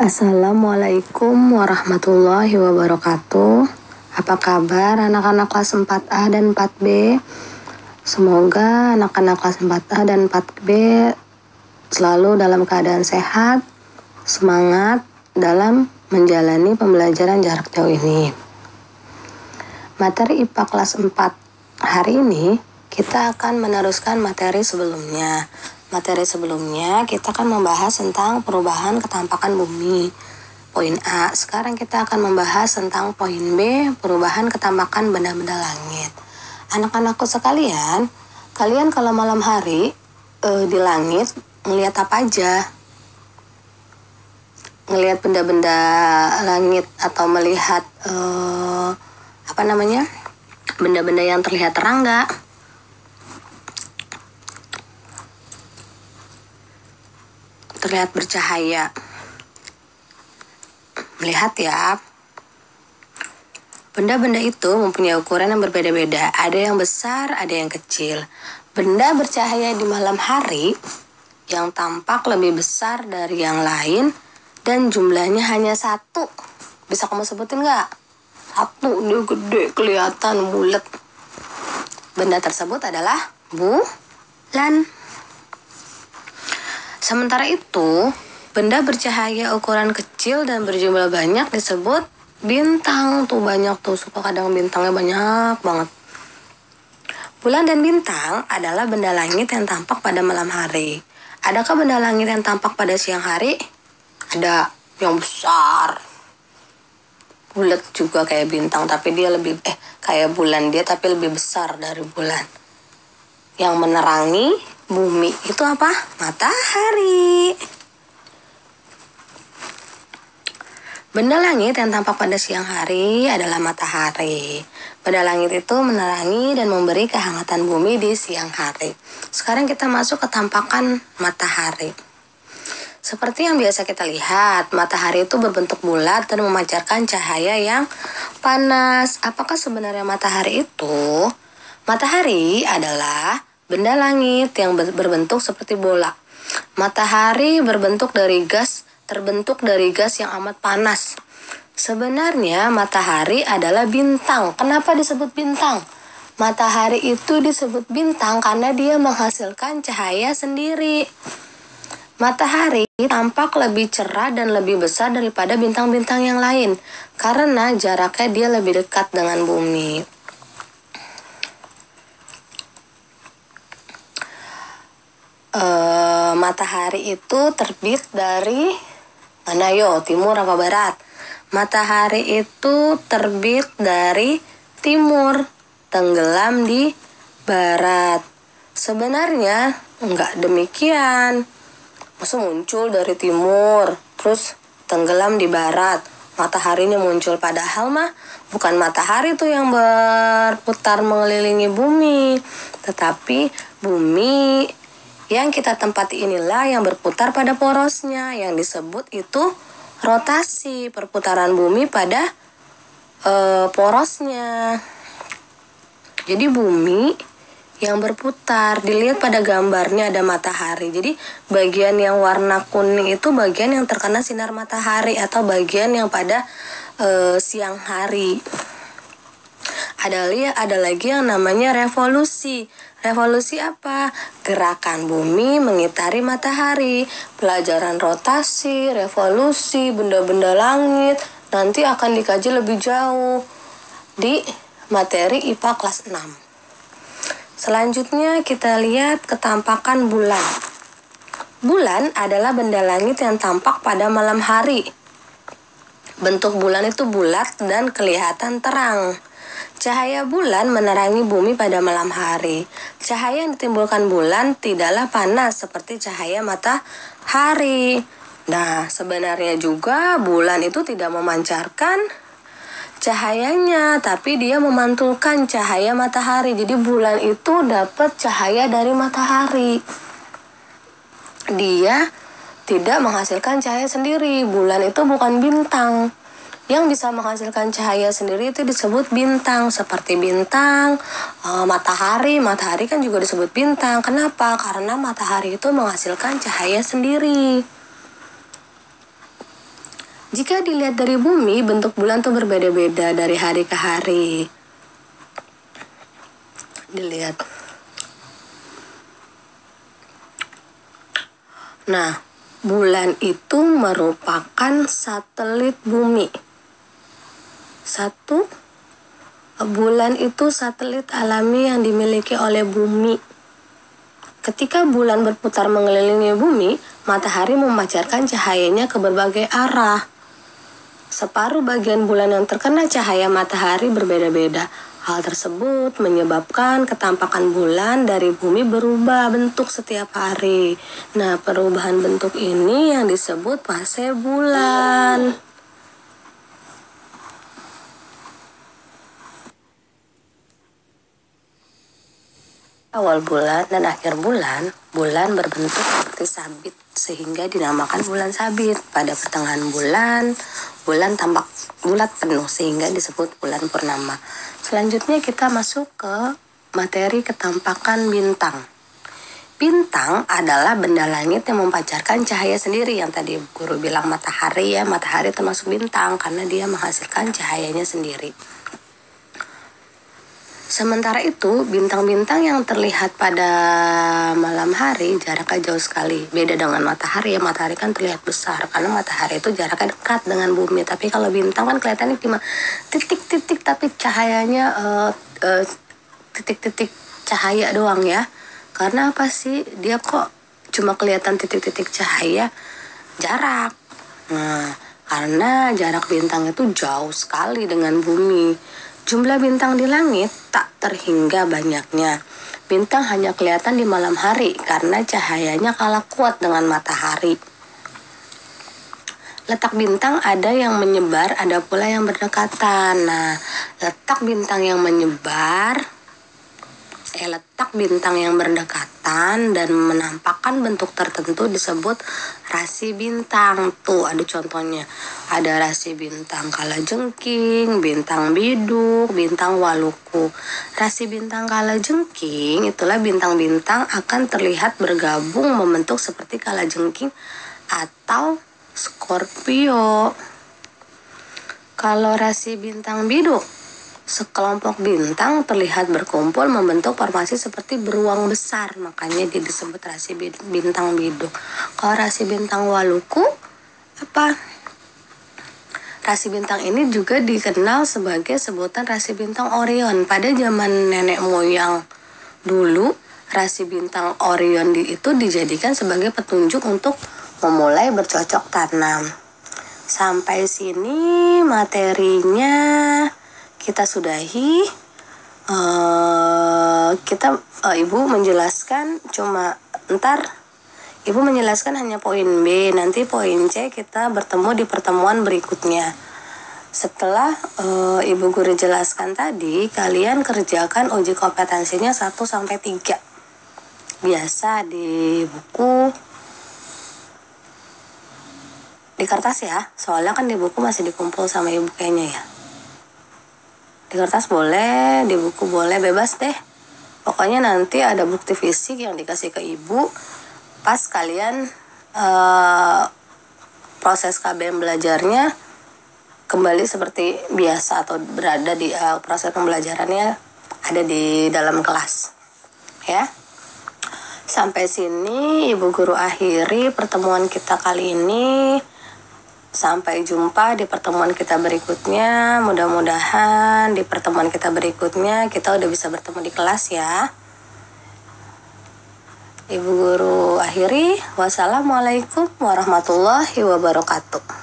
Assalamualaikum warahmatullahi wabarakatuh. Apa kabar anak-anak kelas 4A dan 4B? Semoga anak-anak kelas 4A dan 4B selalu dalam keadaan sehat, semangat dalam menjalani pembelajaran jarak jauh ini. Materi IPA kelas 4 hari ini kita akan meneruskan materi sebelumnya. Materi sebelumnya kita akan membahas tentang perubahan ketampakan bumi. Poin A. Sekarang kita akan membahas tentang poin B, perubahan ketampakan benda-benda langit. Anak-anakku sekalian, kalian kalau malam hari di langit ngelihat apa aja? Ngelihat benda-benda langit atau melihat benda-benda yang terlihat terang nggak? Terlihat bercahaya. Melihat ya. Benda-benda itu mempunyai ukuran yang berbeda-beda. Ada yang besar, ada yang kecil. Benda bercahaya di malam hari yang tampak lebih besar dari yang lain dan jumlahnya hanya satu. Bisa kamu sebutin nggak? Satu, dia gede, kelihatan bulat. Benda tersebut adalah bulan. Sementara itu, benda bercahaya ukuran kecil dan berjumlah banyak disebut bintang. Tuh banyak tuh, suka kadang bintangnya banyak banget. Bulan dan bintang adalah benda langit yang tampak pada malam hari. Adakah benda langit yang tampak pada siang hari? Ada, yang besar. Bulat juga kayak bintang, tapi dia lebih kayak bulan dia tapi lebih besar dari bulan. Yang menerangi bumi itu apa? Matahari. Benda langit yang tampak pada siang hari adalah matahari. Benda langit itu menerangi dan memberi kehangatan bumi di siang hari. Sekarang kita masuk ke tampakan matahari. Seperti yang biasa kita lihat, matahari itu berbentuk bulat dan memancarkan cahaya yang panas. Apakah sebenarnya matahari itu? Matahari adalah benda langit yang berbentuk seperti bola. Matahari terbentuk dari gas yang amat panas. Sebenarnya matahari adalah bintang. Kenapa disebut bintang? Matahari itu disebut bintang karena dia menghasilkan cahaya sendiri. Matahari tampak lebih cerah dan lebih besar daripada bintang-bintang yang lain karena jaraknya dia lebih dekat dengan bumi. Matahari itu terbit dari mana yo? Timur apa barat? Matahari itu terbit dari timur, tenggelam di barat. Sebenarnya enggak demikian. Masa muncul dari timur, terus tenggelam di barat. Mataharinya muncul, padahal mah bukan matahari tuh yang berputar mengelilingi bumi, tetapi bumi yang kita tempati inilah yang berputar pada porosnya, yang disebut itu rotasi, perputaran bumi pada porosnya. Jadi bumi yang berputar, dilihat pada gambarnya ada matahari. Jadi bagian yang warna kuning itu bagian yang terkena sinar matahari atau bagian yang pada siang hari. Ada lagi yang namanya revolusi. Revolusi apa? Gerakan bumi mengitari matahari. Pelajaran rotasi, revolusi, benda-benda langit nanti akan dikaji lebih jauh di materi IPA kelas 6. Selanjutnya kita lihat ketampakan bulan. Bulan adalah benda langit yang tampak pada malam hari. Bentuk bulan itu bulat dan kelihatan terang. Cahaya bulan menerangi bumi pada malam hari. Cahaya yang ditimbulkan bulan tidaklah panas seperti cahaya matahari. Nah, sebenarnya juga bulan itu tidak memancarkan cahayanya, tapi dia memantulkan cahaya matahari. Jadi bulan itu dapat cahaya dari matahari. Dia tidak menghasilkan cahaya sendiri. Bulan itu bukan bintang. Yang bisa menghasilkan cahaya sendiri itu disebut bintang. Seperti bintang, matahari kan juga disebut bintang. Kenapa? Karena matahari itu menghasilkan cahaya sendiri. Jika dilihat dari bumi, bentuk bulan tuh berbeda-beda dari hari ke hari. Dilihat. Nah, bulan itu merupakan satelit bumi. Bulan itu satelit alami yang dimiliki oleh bumi. Ketika bulan berputar mengelilingi bumi, matahari memancarkan cahayanya ke berbagai arah. Separuh bagian bulan yang terkena cahaya matahari berbeda-beda. Hal tersebut menyebabkan ketampakan bulan dari bumi berubah bentuk setiap hari. Nah, perubahan bentuk ini yang disebut fase bulan. Awal bulan dan akhir bulan, bulan berbentuk seperti sabit sehingga dinamakan bulan sabit. Pada pertengahan bulan, bulan tampak bulat penuh sehingga disebut bulan purnama. Selanjutnya kita masuk ke materi ketampakan bintang. Bintang adalah benda langit yang memancarkan cahaya sendiri, yang tadi guru bilang matahari ya, matahari termasuk bintang karena dia menghasilkan cahayanya sendiri. Sementara itu, bintang-bintang yang terlihat pada malam hari jaraknya jauh sekali. Beda dengan matahari ya, matahari kan terlihat besar karena matahari itu jaraknya dekat dengan bumi. Tapi kalau bintang kan kelihatannya cuma titik-titik tapi cahayanya titik-titik cahaya doang ya. Karena apa sih? Dia kok cuma kelihatan titik-titik cahaya? Jarak. Nah, karena jarak bintang itu jauh sekali dengan bumi. Jumlah bintang di langit tak terhingga banyaknya. Bintang hanya kelihatan di malam hari karena cahayanya kalah kuat dengan matahari. Letak bintang ada yang menyebar, ada pula yang berdekatan. Nah, letak bintang yang berdekatan dan menampakkan bentuk tertentu disebut rasi bintang. Tuh ada contohnya. Ada rasi bintang kalajengking, bintang biduk, bintang waluku. Rasi bintang kalajengking itulah bintang-bintang akan terlihat bergabung membentuk seperti kalajengking atau Scorpio. Kalau rasi bintang biduk, sekelompok bintang terlihat berkumpul membentuk formasi seperti beruang besar, makanya dia disebut rasi bintang biduk. Kalau rasi bintang waluku apa? Rasi bintang ini juga dikenal sebagai sebutan rasi bintang Orion. Pada zaman nenek moyang dulu, rasi bintang Orion itu dijadikan sebagai petunjuk untuk memulai bercocok tanam. Sampai sini materinya kita sudahi. Ibu menjelaskan Ibu menjelaskan hanya poin B. Nanti poin C kita bertemu di pertemuan berikutnya. Setelah Ibu guru jelaskan tadi, kalian kerjakan uji kompetensinya 1-3. Biasa di buku, di kertas ya. Soalnya kan di buku masih dikumpul sama Ibu kayaknya ya. Di kertas boleh, di buku boleh, bebas deh. Pokoknya nanti ada bukti fisik yang dikasih ke Ibu pas kalian proses KBM belajarnya kembali seperti biasa atau berada di proses pembelajarannya ada di dalam kelas ya. Sampai sini Ibu guru akhiri pertemuan kita kali ini. Sampai jumpa di pertemuan kita berikutnya. Mudah-mudahan di pertemuan kita berikutnya kita udah bisa bertemu di kelas ya. Ibu guru akhiri. Wassalamualaikum warahmatullahi wabarakatuh.